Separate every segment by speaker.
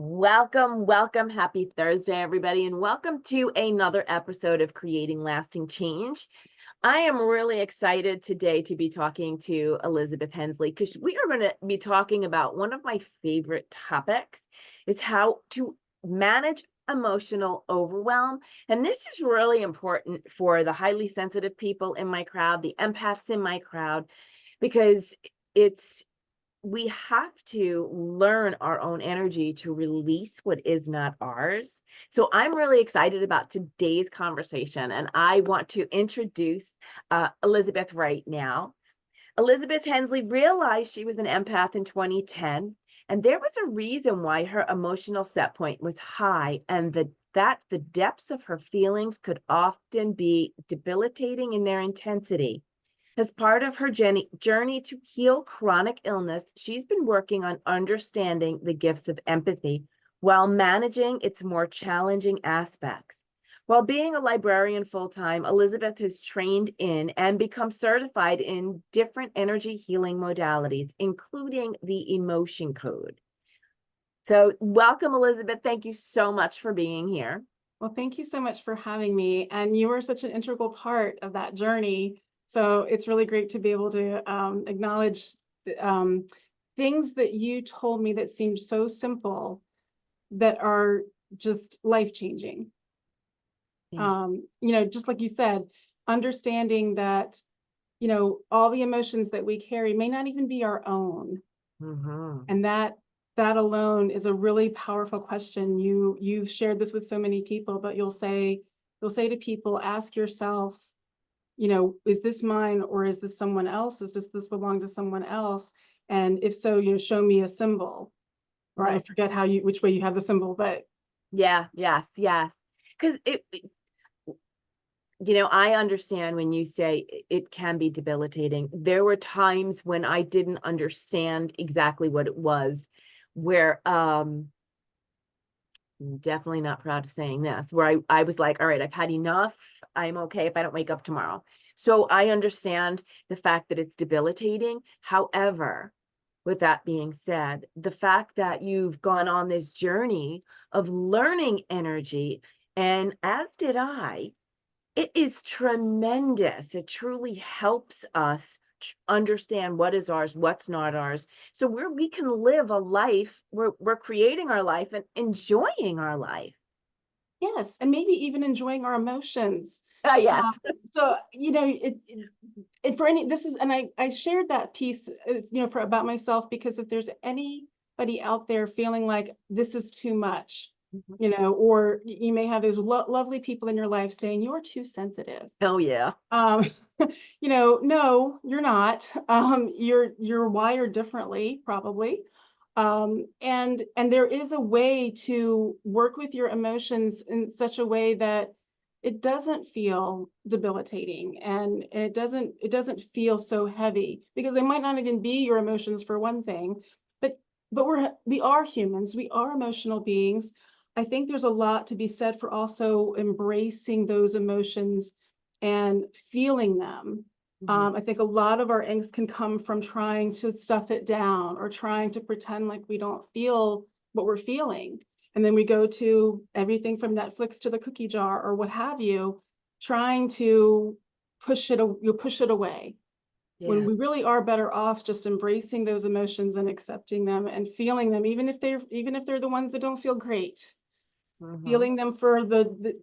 Speaker 1: Welcome. Happy Thursday, everybody, and welcome to another episode of Creating Lasting Change. I am really excited today to be talking to Elizabeth Hensley because we are going to be talking about one of my favorite topics is how to manage emotional overwhelm. And this is really important for the highly sensitive people in my crowd, the empaths in my crowd, because it's we have to learn our own energy to release what is not ours. So I'm really excited about today's conversation, and I want to introduce Elizabeth right now. Elizabeth Hensley realized she was an empath in 2010, and there was a reason why her emotional set point was high, and that the depths of her feelings could often be debilitating in their intensity. As part of her journey to heal chronic illness, she's been working on understanding the gifts of empathy while managing its more challenging aspects. While being a librarian full-time, Elizabeth has trained in and become certified in different energy healing modalities, including the emotion code. So welcome, Elizabeth. Thank you so much for being here.
Speaker 2: Well, thank you so much for having me. And you were such an integral part of that journey. So it's really great to be able to acknowledge things that you told me that seemed so simple that are just life-changing.
Speaker 1: Thank
Speaker 2: Just like you said, understanding that, all the emotions that we carry may not even be our own.
Speaker 1: you. Mhm.
Speaker 2: And that alone is a really powerful question. You've shared this with so many people, but you'll say to people, ask yourself, is this mine or is this someone else's? Does this belong to someone else? And if so, show me a symbol. Or I forget which way you have the symbol, but
Speaker 1: Yeah, yes. Because I understand when you say it can be debilitating. There were times when I didn't understand exactly what it was, where I'm definitely not proud of saying this, where I was like, all right, I've had enough. I'm okay if I don't wake up tomorrow. So I understand the fact that it's debilitating. However, with that being said, the fact that you've gone on this journey of learning energy, and as did I, it is tremendous. It truly helps us understand what is ours, what's not ours. So we can live a life, we're creating our life and enjoying our life.
Speaker 2: yes, and maybe even enjoying our emotions. Um,
Speaker 1: Yes.
Speaker 2: so, for any, this is, and I shared that piece, for about myself, because if there's anybody out there feeling like this is too much,
Speaker 1: Mhm.
Speaker 2: or you may have those lovely people in your life saying you're too sensitive.
Speaker 1: Oh yeah.
Speaker 2: Um, no, you're not. You're wired differently, probably. And there is a way to work with your emotions in such a way that it doesn't feel debilitating and it doesn't feel so heavy, because they might not even be your emotions, for one thing, but we are humans, we are emotional beings. I think there's a lot to be said for also embracing those emotions and feeling them.
Speaker 1: Mhm.
Speaker 2: I think a lot of our angst can come from trying to stuff it down or trying to pretend like we don't feel what we're feeling. And then we go to everything from Netflix to the cookie jar or what have you, trying to push it away. When
Speaker 1: Yeah.
Speaker 2: we really are better off just embracing those emotions and accepting them and feeling them, even if they're the ones that don't feel great.
Speaker 1: Mhm.
Speaker 2: Feeling them for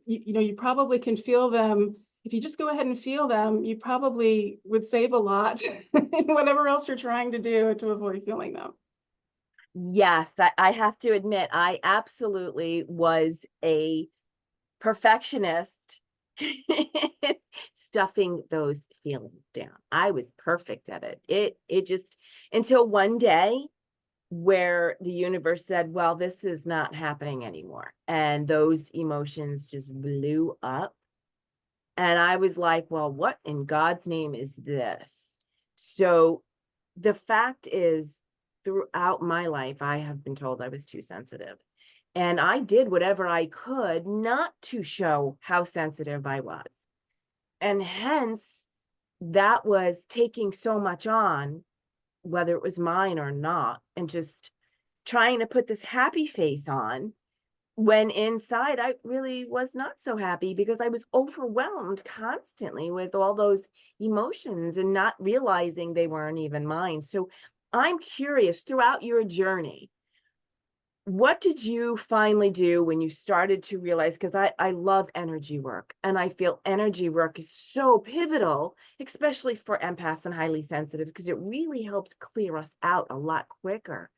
Speaker 2: you probably can feel them. If you just go ahead and feel them, you probably would save a lot in whatever else you're trying to do to avoid feeling them.
Speaker 1: Yes, I have to admit, I absolutely was a perfectionist stuffing those feelings down. I was perfect at it. It just until one day where the universe said, "Well, this is not happening anymore." And those emotions just blew up. And I was like, "Well, what in God's name is this?" So the fact is, throughout my life, I have been told I was too sensitive. And I did whatever I could not to show how sensitive I was. And hence, that was taking so much on, whether it was mine or not, and just trying to put this happy face on when inside I really was not so happy because I was overwhelmed constantly with all those emotions and not realizing they weren't even mine. So I'm curious, throughout your journey, what did you finally do when you started to realize, because I love energy work and I feel energy work is so pivotal, especially for empaths and highly sensitive, because it really helps clear us out a lot quicker.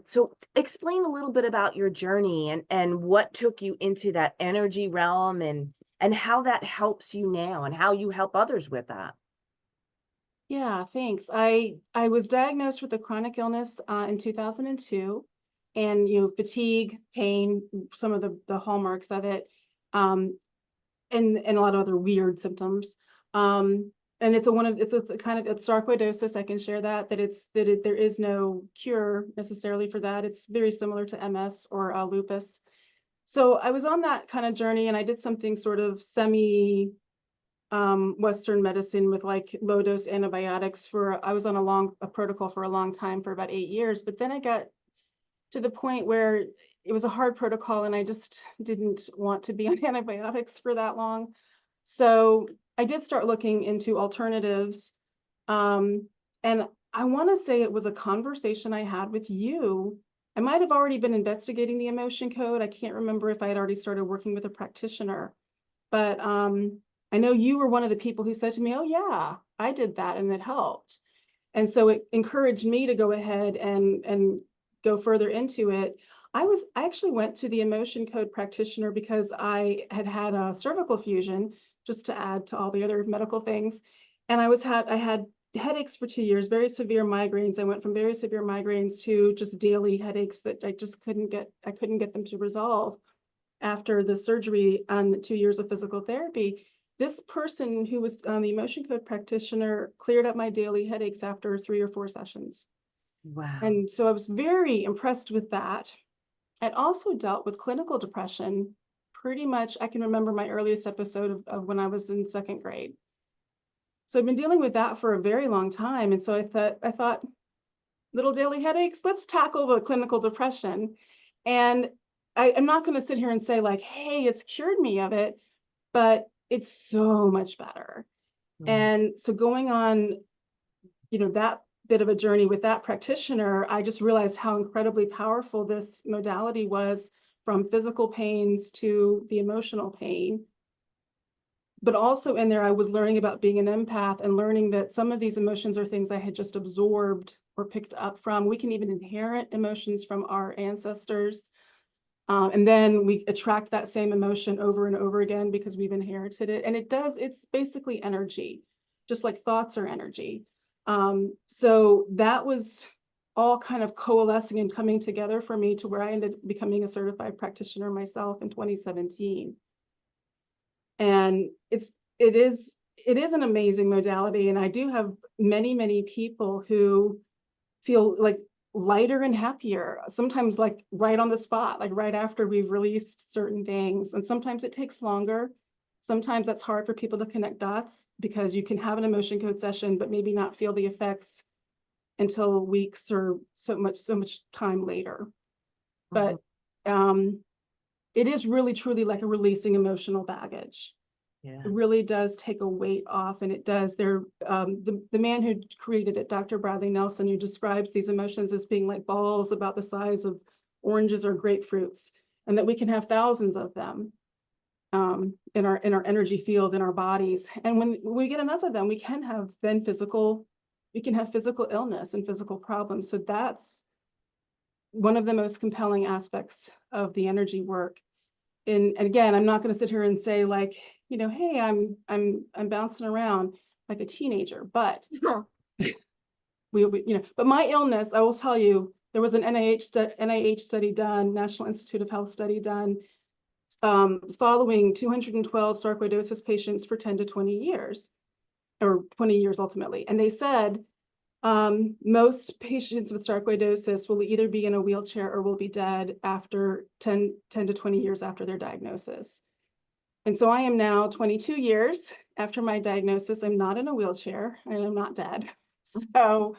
Speaker 1: So explain a little bit about your journey and what took you into that energy realm and how that helps you now and how you help others with that.
Speaker 2: Yeah, thanks. I was diagnosed with a chronic illness in 2002, and fatigue, pain, some of the hallmarks of it, um, and a lot of other weird symptoms. Um, and it's a kind of it's sarcoidosis. I can share that there is no cure necessarily for that. It's very similar to MS or lupus. So I was on that kind of journey, and I did something sort of semi Western medicine with like low dose antibiotics I was on a protocol for a long time, for about 8 years. But then I got to the point where it was a hard protocol and I just didn't want to be on antibiotics for that long. So I did start looking into alternatives. Um, and I want to say it was a conversation I had with you. I might have already been investigating the emotion code. I can't remember if I had already started working with a practitioner. But I know you were one of the people who said to me, "Oh yeah, I did that and it helped." And so it encouraged me to go ahead and go further into it. I actually went to the emotion code practitioner because I had had a cervical fusion, just to add to all the other medical things. And I had headaches for 2 years, very severe migraines. I went from very severe migraines to just daily headaches that I couldn't get them to resolve after the surgery and 2 years of physical therapy. This person who was the emotion code practitioner cleared up my daily headaches after 3 or 4 sessions.
Speaker 1: Wow.
Speaker 2: And so I was very impressed with that. I'd also dealt with clinical depression pretty much. I can remember my earliest episode of when I was in second grade. So I've been dealing with that for a very long time. And so I thought, little daily headaches, let's tackle the clinical depression. And I'm not going to sit here and say like, hey, it's cured me of it, but it's so much better.
Speaker 1: Mm.
Speaker 2: And so going on, that bit of a journey with that practitioner, I just realized how incredibly powerful this modality was, from physical pains to the emotional pain. But also in there, I was learning about being an empath and learning that some of these emotions are things I had just absorbed or picked up from. We can even inherit emotions from our ancestors. And then we attract that same emotion over and over again because we've inherited it. And it's basically energy, just like thoughts are energy. So that was all kind of coalescing and coming together for me to where I ended up becoming a certified practitioner myself in 2017. And it is an amazing modality. And I do have many people who feel like lighter and happier, sometimes like right on the spot, like right after we've released certain things. And sometimes it takes longer. Sometimes that's hard for people to connect dots, because you can have an emotion code session but maybe not feel the effects until weeks or so much time later.
Speaker 1: Mhm.
Speaker 2: But it is really truly like a releasing emotional baggage.
Speaker 1: Yeah.
Speaker 2: It really does take a weight off, and it does. The man who created it, Dr. Bradley Nelson, who describes these emotions as being like balls about the size of oranges or grapefruits, and that we can have thousands of them in our energy field in our bodies. And when we get enough of them, we can have physical illness and physical problems. So that's one of the most compelling aspects of the energy work. And again, I'm not going to sit here and say like, hey, I'm bouncing around like a teenager, but but my illness, I will tell you, there was an NIH study done, National Institute of Health study done, following 212 sarcoidosis patients for 10 to 20 years, or 20 years ultimately. And they said most patients with sarcoidosis will either be in a wheelchair or will be dead after 10 to 20 years after their diagnosis. And so I am now 22 years after my diagnosis. I'm not in a wheelchair and I'm not dead. So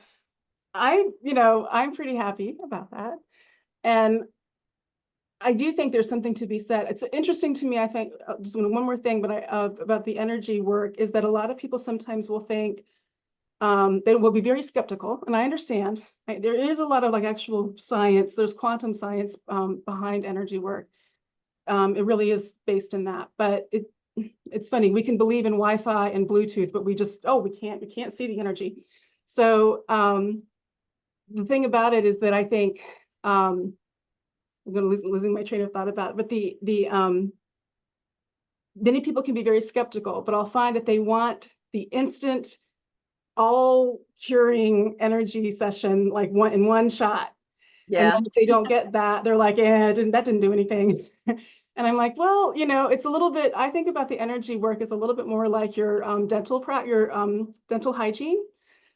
Speaker 2: I'm pretty happy about that. And I do think there's something to be said. It's interesting to me, I think, just one more thing, but about the energy work is that a lot of people sometimes will think, they will be very skeptical, and I understand. Right? There is a lot of like actual science, there's quantum science behind energy work. It really is based in that, but it's funny, we can believe in Wi-Fi and Bluetooth, but we can't see the energy. So the thing about it is that I think, I'm going to losing my train of thought about it, but many people can be very skeptical, but I'll find that they want the instant, all curing energy session, like in one shot. And
Speaker 1: Yeah.
Speaker 2: then if they don't get that, they're like, that didn't do anything. And I'm like, well, it's a little bit, I think about the energy work is a little bit more like your dental hygiene.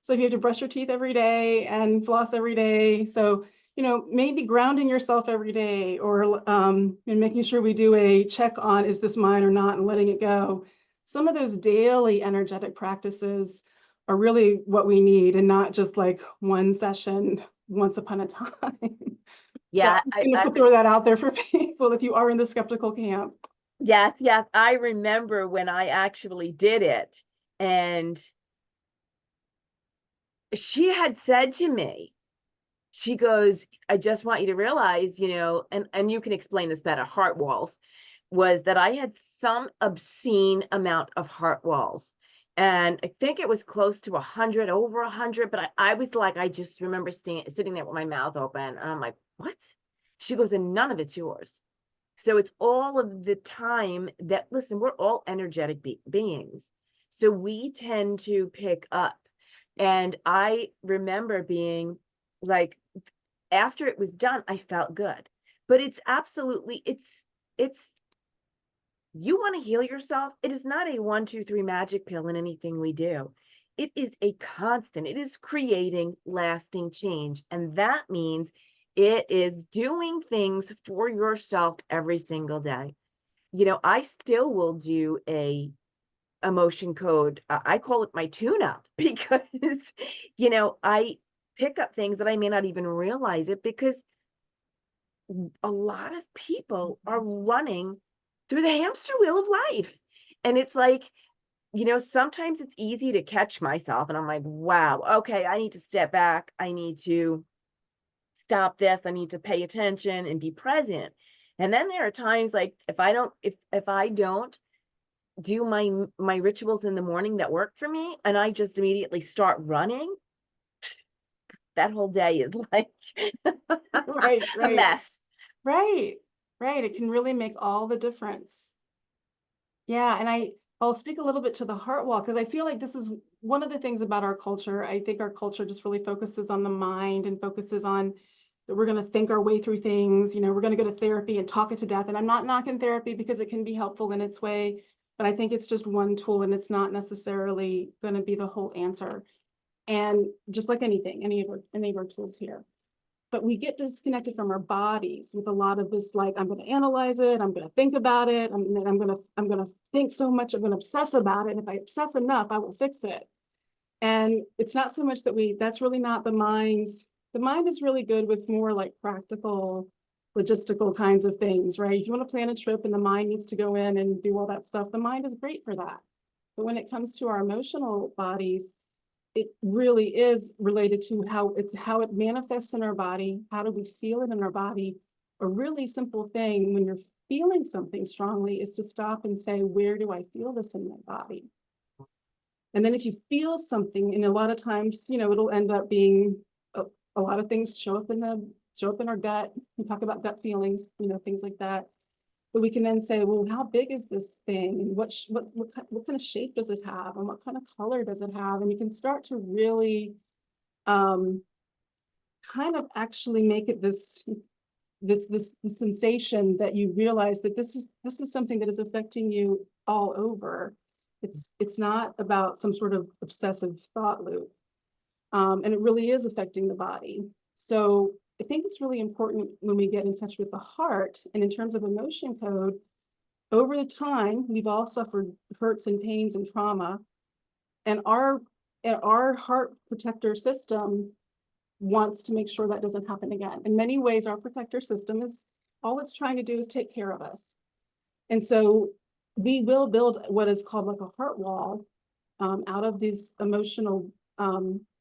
Speaker 2: So if you have to brush your teeth every day and floss every day, so maybe grounding yourself every day, or and making sure we do a check on, is this mine or not, and letting it go. Some of those daily energetic practices are really what we need, and not just like one session once upon a time. So I'm
Speaker 1: Yeah,
Speaker 2: just going to throw that out there for people if you are in the skeptical camp.
Speaker 1: yes, yes. I remember when I actually did it, and she had said to me, she goes, I just want you to realize, and you can explain this better, heart walls, was that I had some obscene amount of heart walls. And I think it was close to 100, over 100, but I was like, I just remember sitting there with my mouth open, and I'm like, what? She goes, and none of it's yours. So it's all of the time that, listen, we're all energetic beings. So we tend to pick up. And I remember being like, after it was done, I felt good. But it's absolutely, it's, you want to heal yourself. It is not a 1, 2, 3 magic pill in anything we do. It is a constant, it is creating lasting change. And that means it is doing things for yourself every single day. I still will do a emotion code. I call it my tune up because, I pick up things that I may not even realize it, because a lot of people are running through the hamster wheel of life. And it's like, sometimes it's easy to catch myself and I'm like, wow, okay, I need to step back. I need to stop this. I need to pay attention and be present. And then there are times like, if I don't do my rituals in the morning that work for me, and I just immediately start running, that whole day is like
Speaker 2: Right,
Speaker 1: a
Speaker 2: right,
Speaker 1: mess.
Speaker 2: right, right. It can really make all the difference. Yeah, and I'll speak a little bit to the heart wall, because I feel like this is one of the things about our culture. I think our culture just really focuses on the mind and focuses on that we're going to think our way through things. We're going to go to therapy and talk it to death. And I'm not knocking therapy, because it can be helpful in its way, but I think it's just one tool, and it's not necessarily going to be the whole answer. And just like anything, any of our tools here. But we get disconnected from our bodies with a lot of this, like, I'm going to analyze it, I'm going to think about it, I'm going to think so much, I'm going to obsess about it, and if I obsess enough, I will fix it. And it's not so much that's really not the mind is really good with more like practical, logistical kinds of things, right? If you want to plan a trip and the mind needs to go in and do all that stuff, the mind is great for that. But when it comes to our emotional bodies, it really is related to how it manifests in our body. How do we feel it in our body? A really simple thing when you're feeling something strongly is to stop and say, where do I feel this in my body? And then if you feel something, and a lot of times, it'll end up being a lot of things show up in our gut. We talk about gut feelings, things like that. But we can then say, well, how big is this thing, and what kind of shape does it have, and what kind of color does it have? And you can start to really kind of actually make it this sensation that you realize that this is something that is affecting you all over. It's not about some sort of obsessive thought loop, and it really is affecting the body. So I think it's really important when we get in touch with the heart, and in terms of emotion code, over the time, we've all suffered hurts and pains and trauma, and our heart protector system wants to make sure that doesn't happen again. In many ways, our protector system is all it's trying to do is take care of us. And so we will build what is called like a heart wall out of these emotional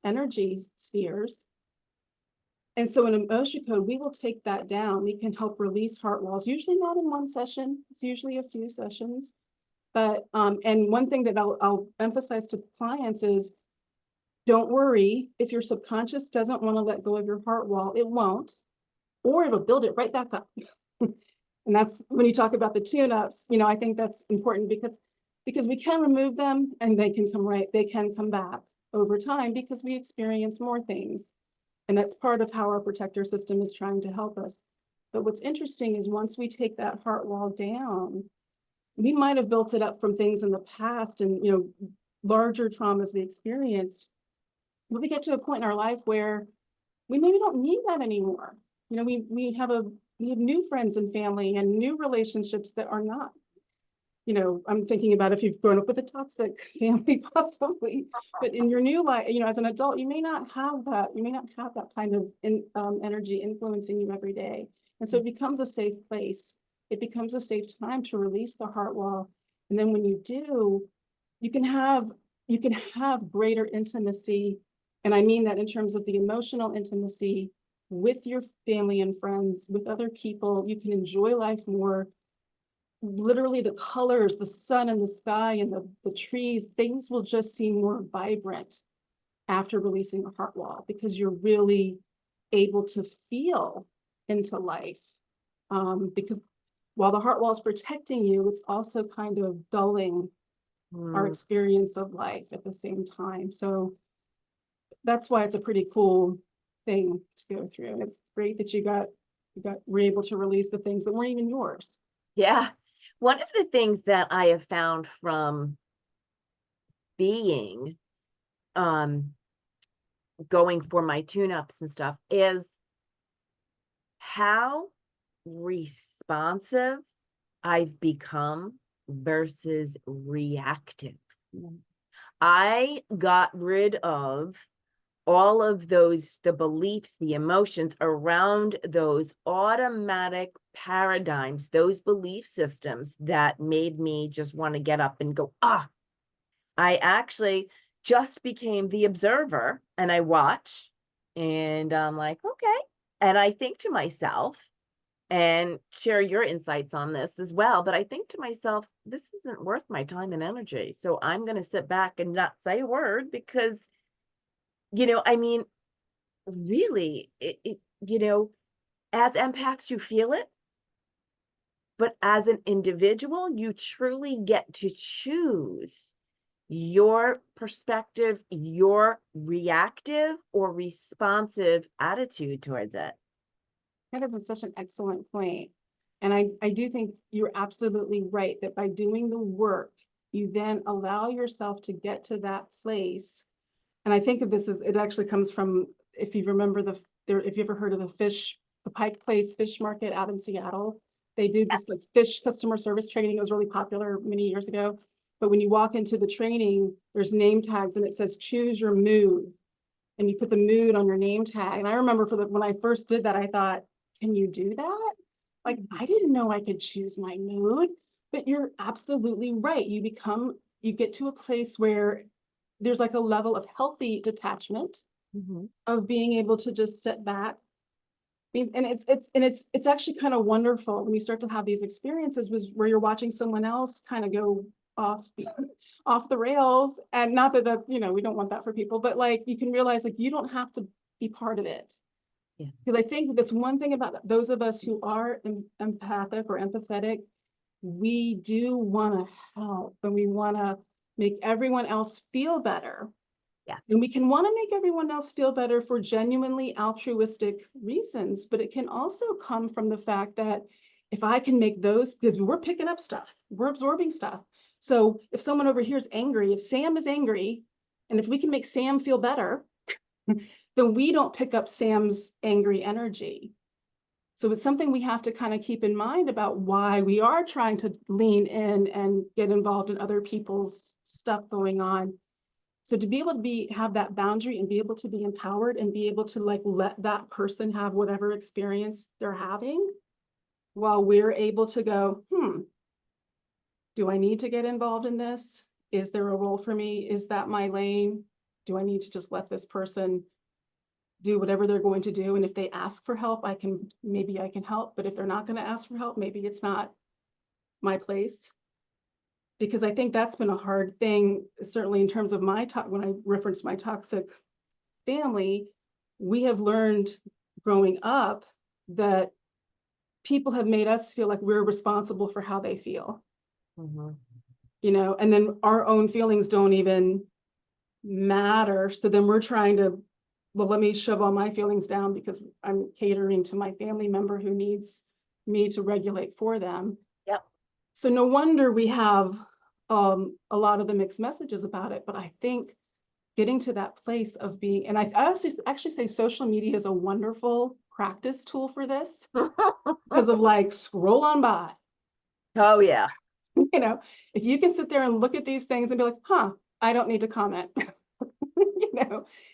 Speaker 2: energy spheres. And so in emotion code, we will take that down. We can help release heart walls, usually not in one session. It's usually a few sessions. But, and one thing that I'll emphasize to clients is, don't worry if your subconscious doesn't want to let go of your heart wall, it won't, or it'll build it right back up. And that's when you talk about the tune-ups, you know, I think that's important because we can remove them and they can come back over time because we experience more things. And that's part of how our protector system is trying to help us. But what's interesting is once we take that heart wall down, we might have built it up from things in the past and, you know, larger traumas we experienced. But we get to a point in our life where we maybe don't need that anymore. You know, we have new friends and family and new relationships that are not, you know, I'm thinking about if you've grown up with a toxic family, possibly, but in your new life, you know, as an adult, you may not have that. You may not have that kind of energy influencing you every day. And so it becomes a safe place. It becomes a safe time to release the heart wall. And then when you do, you can have greater intimacy. And I mean that in terms of the emotional intimacy with your family and friends, with other people. You can enjoy life more. Literally the colors, the sun and the sky and the trees, things will just seem more vibrant after releasing a heart wall because you're really able to feel into life. Because while the heart wall is protecting you, it's also kind of dulling our experience of life at the same time. So that's why it's a pretty cool thing to go through. It's great that you were able to release the things that weren't even yours.
Speaker 1: Yeah. One of the things that I have found from being going for my tune-ups and stuff is how responsive I've become versus reactive. I got rid of all of the beliefs, the emotions around those automatic paradigms, those belief systems that made me just want to get up and go, I actually just became the observer and I watch and I'm like, okay. And I think to myself, and share your insights on this as well, but I think to myself, this isn't worth my time and energy. So I'm going to sit back and not say a word because, you know, I mean, really, you know, as empaths, you feel it. But as an individual, you truly get to choose your perspective, your reactive or responsive attitude towards it.
Speaker 2: That is such an excellent point. And I do think you're absolutely right that by doing the work, you then allow yourself to get to that place. And I think of this as, it actually comes from, if you remember if you ever heard of the Pike Place Fish Market out in Seattle, they do this like fish customer service training. It was really popular many years ago. But when you walk into the training, there's name tags and it says, choose your mood. And you put the mood on your name tag. And I remember when I first did that, I thought, can you do that? Like, I didn't know I could choose my mood, but you're absolutely right. You get to a place where there's like a level of healthy detachment of being able to just sit back. And it's actually kind of wonderful when you start to have these experiences where you're watching someone else kind of go off off the rails. And not that that's, you know, we don't want that for people, but like you can realize like you don't have to be part of it.
Speaker 1: Yeah.
Speaker 2: Because I think that's one thing about those of us who are empathic or empathetic, we do want to help and we want to make everyone else feel better.
Speaker 1: Yes.
Speaker 2: And we can want to make everyone else feel better for genuinely altruistic reasons, but it can also come from the fact that if I can make those, because we're picking up stuff, we're absorbing stuff. So if someone over here is angry, if Sam is angry, and if we can make Sam feel better, then we don't pick up Sam's angry energy. So it's something we have to kind of keep in mind about why we are trying to lean in and get involved in other people's stuff going on. So to be able to have that boundary and be able to be empowered and be able to like let that person have whatever experience they're having, while we're able to go, do I need to get involved in this? Is there a role for me? Is that my lane? Do I need to just let this person do whatever they're going to do? And if they ask for help, maybe I can help. But if they're not going to ask for help, maybe it's not my place. Because I think that's been a hard thing, certainly in terms of when I referenced my toxic family, we have learned growing up that people have made us feel like we're responsible for how they feel.
Speaker 1: Mhm.
Speaker 2: And then our own feelings don't even matter. So then we're trying to, well, let me shove all my feelings down because I'm catering to my family member who needs me to regulate for them.
Speaker 1: Yep.
Speaker 2: So no wonder we have a lot of the mixed messages about it. But I think getting to that place of being, and I actually say social media is a wonderful practice tool for this because of like scroll on by.
Speaker 1: Oh yeah.
Speaker 2: If you can sit there and look at these things and be like, I don't need to comment.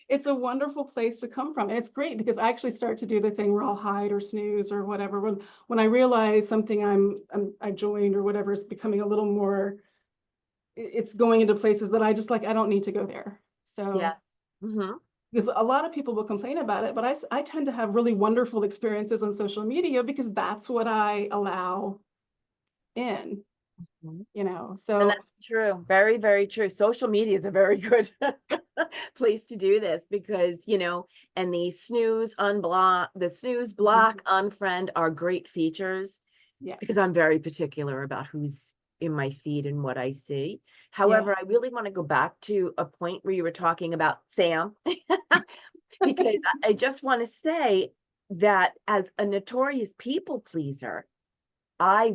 Speaker 2: It's a wonderful place to come from. And it's great because I actually start to do the thing where I'll hide or snooze or whatever. When I realize something I joined or whatever is becoming a little more, it's going into places that I just like, I don't need to go there. So,
Speaker 1: Yes. Hmm.
Speaker 2: because a lot of people will complain about it, but I tend to have really wonderful experiences on social media because that's what I allow in,
Speaker 1: And
Speaker 2: so
Speaker 1: that's true. Very, very true. Social media is a very good place to do this because, and the snooze, block, unfriend are great features
Speaker 2: yeah,
Speaker 1: because I'm very particular about who's in my feed and what I see.
Speaker 2: yeah,
Speaker 1: However, I really want to go back to a point where you were talking about Sam, because I just want to say that as a notorious people pleaser, I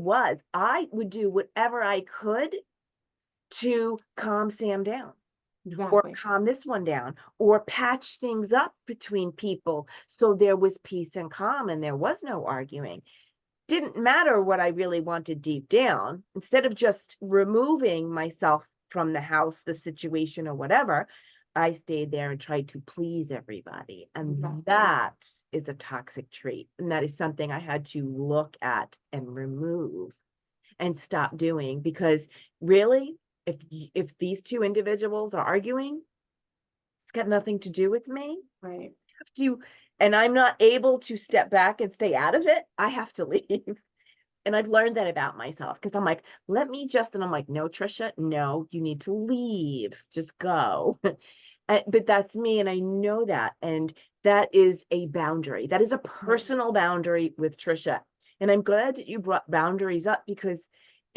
Speaker 1: would do whatever I could to calm Sam down or
Speaker 2: exactly.
Speaker 1: calm this one down or patch things up between people so there was peace and calm and there was no arguing. Didn't matter what I really wanted deep down. Instead of just removing myself from the house, the situation, or whatever, I stayed there and tried to please everybody. And
Speaker 2: Exactly.
Speaker 1: that is a toxic trait. And that is something I had to look at and remove and stop doing because really, if these two individuals are arguing, it's got nothing to do with me.
Speaker 2: Right.
Speaker 1: Have to, and I'm not able to step back and stay out of it. I have to leave. And I've learned that about myself because I'm like, and I'm like, no, Trisha, no, you need to leave. Just go. But that's me. And I know that. And that is a boundary. That is a
Speaker 2: Right.
Speaker 1: personal boundary with Trisha. And I'm glad that you brought boundaries up because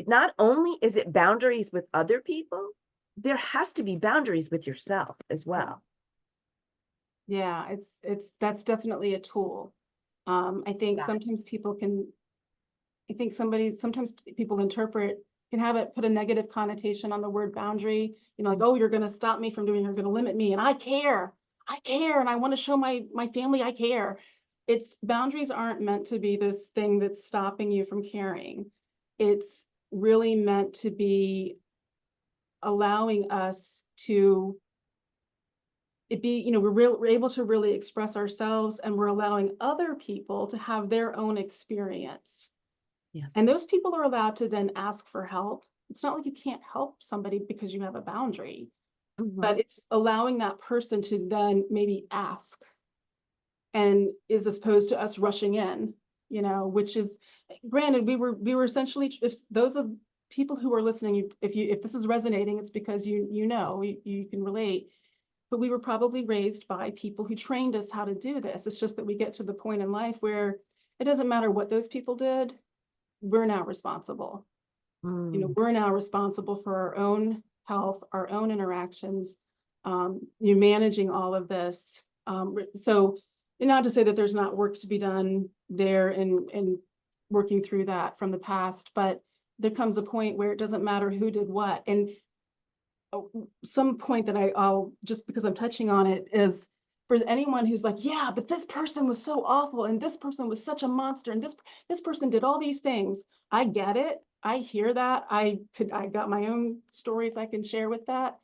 Speaker 1: not only is it boundaries with other people, there has to be boundaries with yourself as well.
Speaker 2: Yeah, that's definitely a tool. I think
Speaker 1: Yeah.
Speaker 2: sometimes people can have it put a negative connotation on the word boundary, like, oh, you're going to stop me from doing, you're going to limit me. And I care. And I want to show my family I care. Boundaries aren't meant to be this thing that's stopping you from caring. It's really meant to be allowing us to we're able to really express ourselves and we're allowing other people to have their own experience.
Speaker 1: Yes.
Speaker 2: And those people are allowed to then ask for help. It's not like you can't help somebody because you have a boundary, but
Speaker 1: Mhm.
Speaker 2: it's allowing that person to then maybe ask and is as opposed to us rushing in, which is granted, we were essentially, if those of people who are listening, if this is resonating, it's because you can relate. But we were probably raised by people who trained us how to do this. It's just that we get to the point in life where it doesn't matter what those people did, we're now responsible.
Speaker 1: Mm.
Speaker 2: We're now responsible for our own health, our own interactions, you managing all of this. So, and not to say that there's not work to be done there and working through that from the past, but there comes a point where it doesn't matter who did what. And some point that I'll just because I'm touching on it is for anyone who's like, yeah, but this person was so awful and this person was such a monster and this person did all these things. I get it. I hear that. I got my own stories I can share with that.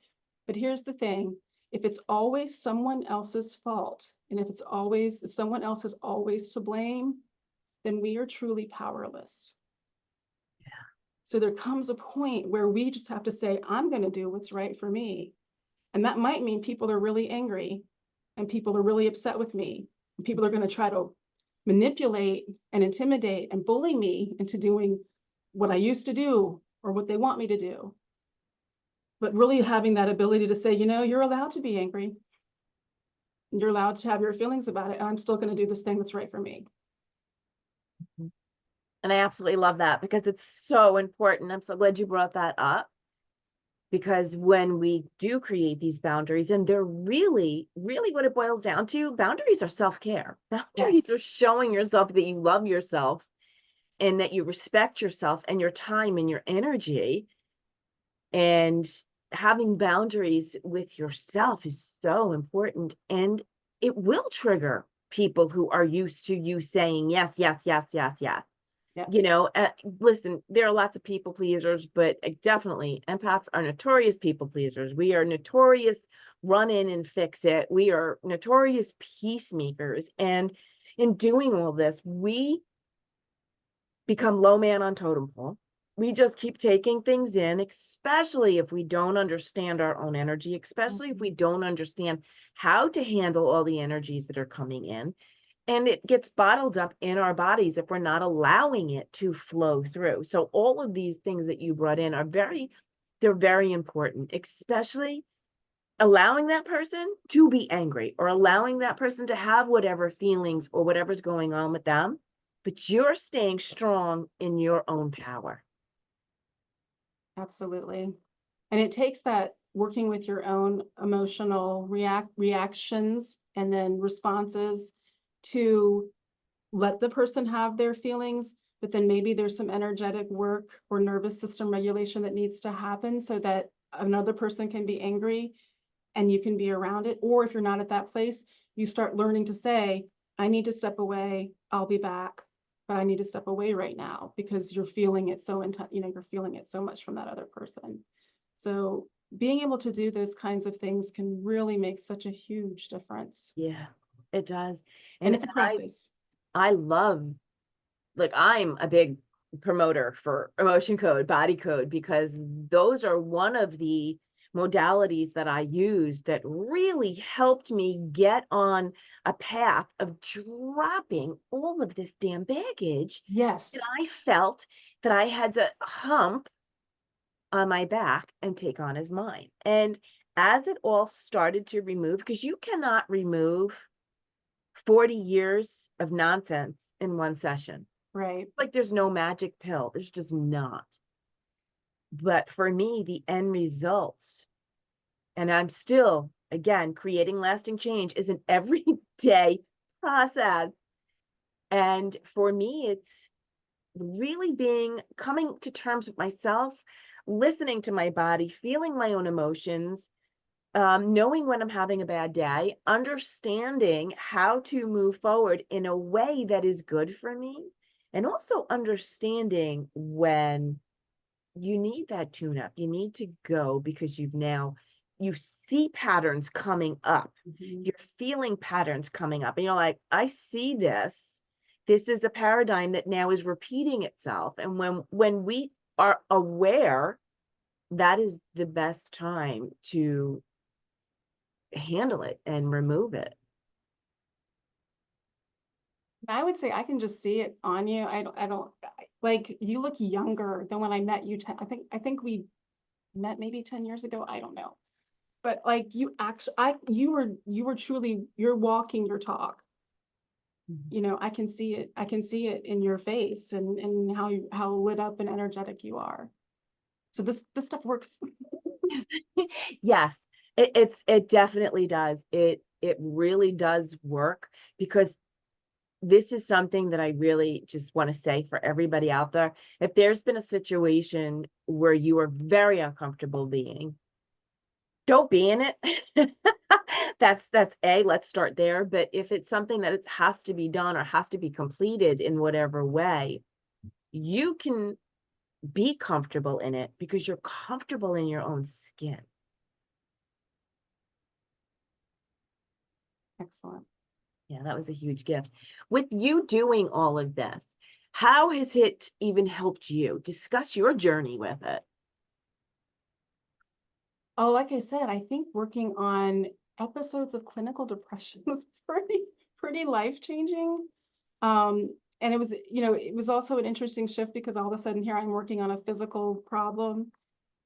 Speaker 2: But here's the thing. if it's always someone else's fault, and if it's always someone else is always to blame, then we are truly powerless. So there comes a point where we just have to say, I'm going to do what's right for me. And that might mean people are really angry and people are really upset with me. And people are going to try to manipulate and intimidate and bully me into doing what I used to do or what they want me to do. But really having that ability to say, you're allowed to be angry. You're allowed to have your feelings about it. And I'm still going to do this thing that's right for me.
Speaker 1: And I absolutely love that because it's so important. I'm so glad you brought that up, because when we do create these boundaries, and they're really, really what it boils down to, boundaries are self-care. Boundaries are
Speaker 2: Yes.
Speaker 1: showing yourself that you love yourself and that you respect yourself and your time and your energy. And having boundaries with yourself is so important. And it will trigger people who are used to you saying yes, yes, yes, yes, yes.
Speaker 2: Yep.
Speaker 1: Listen, there are lots of people pleasers, but definitely empaths are notorious people pleasers. We are notorious run in and fix it. We are notorious peacemakers. And in doing all this, we become low man on totem pole. We just keep taking things in, especially if we don't understand our own energy, especially if we don't understand how to handle all the energies that are coming in. And it gets bottled up in our bodies if we're not allowing it to flow through. So all of these things that you brought in are they're very important, especially allowing that person to be angry or allowing that person to have whatever feelings or whatever's going on with them, but you're staying strong in your own power.
Speaker 2: Absolutely. And it takes that working with your own emotional reactions and then responses to let the person have their feelings, but then maybe there's some energetic work or nervous system regulation that needs to happen so that another person can be angry and you can be around it. Or if you're not at that place, you start learning to say, I need to step away, I'll be back, but I need to step away right now because you're feeling it so intense, you're feeling it so much from that other person. So being able to do those kinds of things can really make such a huge difference.
Speaker 1: Yeah, it does.
Speaker 2: And
Speaker 1: And,
Speaker 2: it's a practice.
Speaker 1: I love, like, I'm a big promoter for emotion code, body code, because those are one of the modalities that I use that really helped me get on a path of dropping all of this damn baggage that
Speaker 2: Yes.
Speaker 1: I felt that I had to hump on my back and take on as mine. And as it all started to remove, because you cannot remove 40 years of nonsense in one session.
Speaker 2: Right.
Speaker 1: Like, there's no magic pill. There's just not. But for me, the end results, and I'm still, again, creating lasting change is an everyday process. And for me, it's really coming to terms with myself, listening to my body, feeling my own emotions, knowing when I'm having a bad day, understanding how to move forward in a way that is good for me, and also understanding when you need that tune up. You need to go because you see patterns coming up.
Speaker 2: Mhm.
Speaker 1: You're feeling patterns coming up, and you're like, I see this. This is a paradigm that now is repeating itself. And when we are aware, that is the best time to handle it and remove it.
Speaker 2: I would say I can just see it on you. Like you look younger than when I met you. I think we met maybe 10 years ago. I don't know. But like you were truly, you're walking your talk.
Speaker 1: Mhm.
Speaker 2: I can see it. I can see it in your face and how lit up and energetic you are. So this stuff works.
Speaker 1: Yes, it definitely does. It really does work, because this is something that I really just want to say for everybody out there. If there's been a situation where you are very uncomfortable being, don't be in it. That's let's start there. But if it's something that it has to be done or has to be completed in whatever way, you can be comfortable in it because you're comfortable in your own skin.
Speaker 2: Excellent.
Speaker 1: Yeah, that was a huge gift. With you doing all of this, how has it even helped you? Discuss your journey with it.
Speaker 2: Oh, like I said, I think working on episodes of clinical depression was pretty life-changing. And it was, it was also an interesting shift because all of a sudden here I'm working on a physical problem.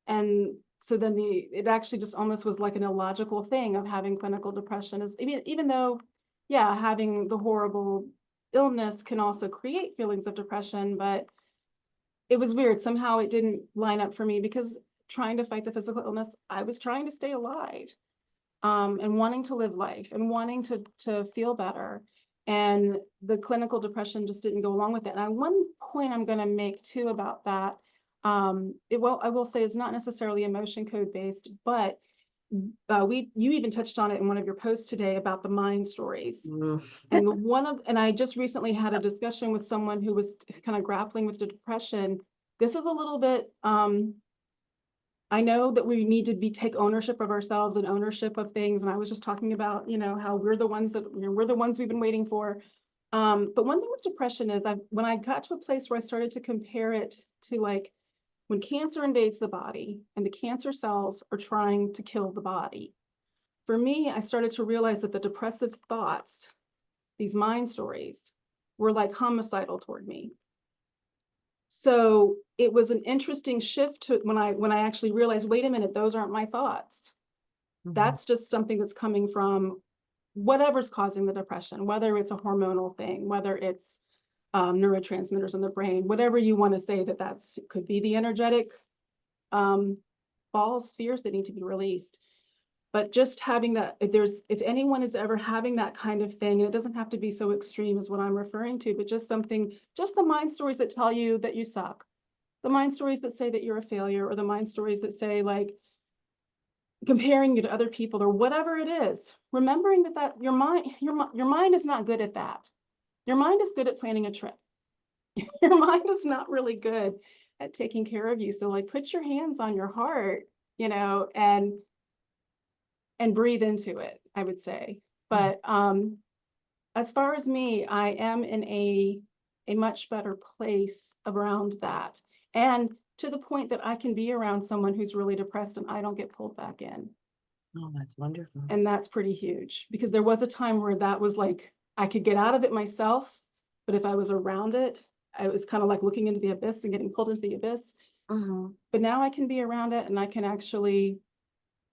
Speaker 2: And so then it actually just almost was like an illogical thing of having clinical depression is even though, yeah, having the horrible illness can also create feelings of depression, but it was weird. Somehow it didn't line up for me because trying to fight the physical illness, I was trying to stay alive, and wanting to live life and wanting to feel better. And the clinical depression just didn't go along with it. And one point I'm going to make too about that, I will say it's not necessarily emotion code based, but you even touched on it in one of your posts today about the mind stories.
Speaker 1: Mm.
Speaker 2: And I just recently had a discussion with someone who was kind of grappling with the depression. This is a little bit, I know that we need to take ownership of ourselves and ownership of things. And I was just talking about, how we're the ones we're the ones we've been waiting for. But one thing with depression is when I got to a place where I started to compare it to like when cancer invades the body and the cancer cells are trying to kill the body. For me, I started to realize that the depressive thoughts, these mind stories, were like homicidal toward me. So it was an interesting shift to when I actually realized, wait a minute, those aren't my thoughts. That's just something that's coming from whatever's causing the depression, whether it's a hormonal thing, whether it's neurotransmitters in the brain, whatever you want to say that's could be the energetic balls, spheres that need to be released. But just having that, if anyone is ever having that kind of thing, and it doesn't have to be so extreme as what I'm referring to, but just the mind stories that tell you that you suck, the mind stories that say that you're a failure, or the mind stories that say like comparing you to other people or whatever it is, remembering that your mind is not good at that. Your mind is good at planning a trip. Your mind is not really good at taking care of you. So like put your hands on your heart, and breathe into it, I would say. But as far as me, I am in a much better place around that. And to the point that I can be around someone who's really depressed and I don't get pulled back in.
Speaker 1: Oh, that's wonderful.
Speaker 2: And that's pretty huge because there was a time where that was like, I could get out of it myself, but if I was around it, I was kind of like looking into the abyss and getting pulled into the abyss. But now I can be around it and I can actually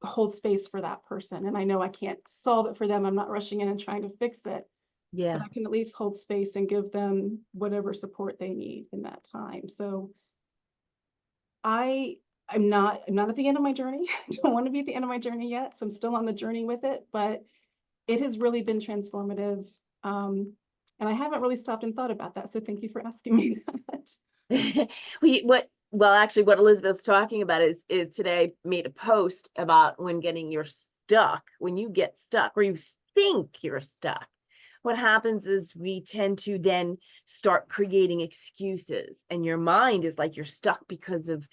Speaker 2: hold space for that person. And I know I can't solve it for them. I'm not rushing in and trying to fix it,
Speaker 1: Yeah.
Speaker 2: but I can at least hold space and give them whatever support they need in that time. So I'm not at the end of my journey. I don't want to be at the end of my journey yet. So I'm still on the journey with it, but it has really been transformative. And I haven't really stopped and thought about that. So thank you for asking me that.
Speaker 1: Actually what Elizabeth's talking about is today I made a post about when you get stuck or you think you're stuck. What happens is we tend to then start creating excuses, and your mind is like you're stuck because of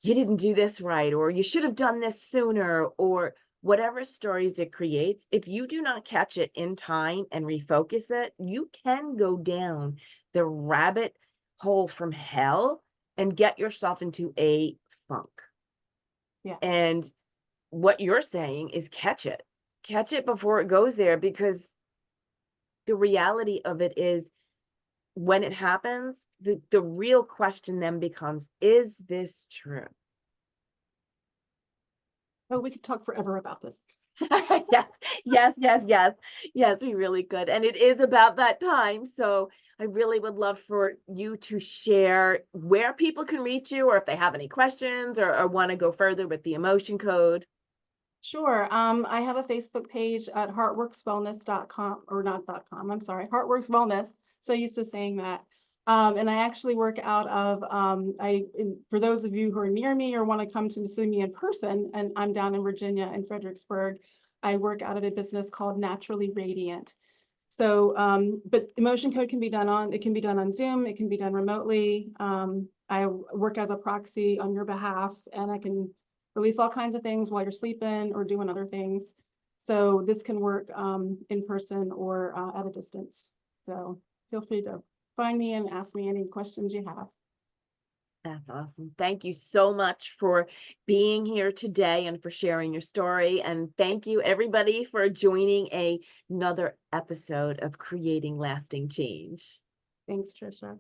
Speaker 1: you didn't do this right, or you should have done this sooner, or whatever stories it creates. If you do not catch it in time and refocus it, you can go down the rabbit hole from hell and get yourself into a funk.
Speaker 2: Yeah.
Speaker 1: And what you're saying is catch it before it goes there, because the reality of it is when it happens, the real question then becomes, is this true?
Speaker 2: Oh, we could talk forever about this.
Speaker 1: Yes, we really could. And it is about that time. So I really would love for you to share where people can reach you, or if they have any questions or want to go further with the emotion code.
Speaker 2: Sure. I have a Facebook page at heartworkswellness.com, or not .com, I'm sorry, Heartworks Wellness. So used to saying that. And I actually work out of, for those of you who are near me or want to come to see me in person, and I'm down in Virginia in Fredericksburg, I work out of a business called Naturally Radiant. So, but emotion code can be done on Zoom, it can be done remotely. I work as a proxy on your behalf, and I can release all kinds of things while you're sleeping or doing other things. So this can work in person or at a distance. So feel free to find me and ask me any questions you have.
Speaker 1: That's awesome. Thank you so much for being here today and for sharing your story. And thank you, everybody, for joining another episode of Creating Lasting Change.
Speaker 2: Thanks, Trisha.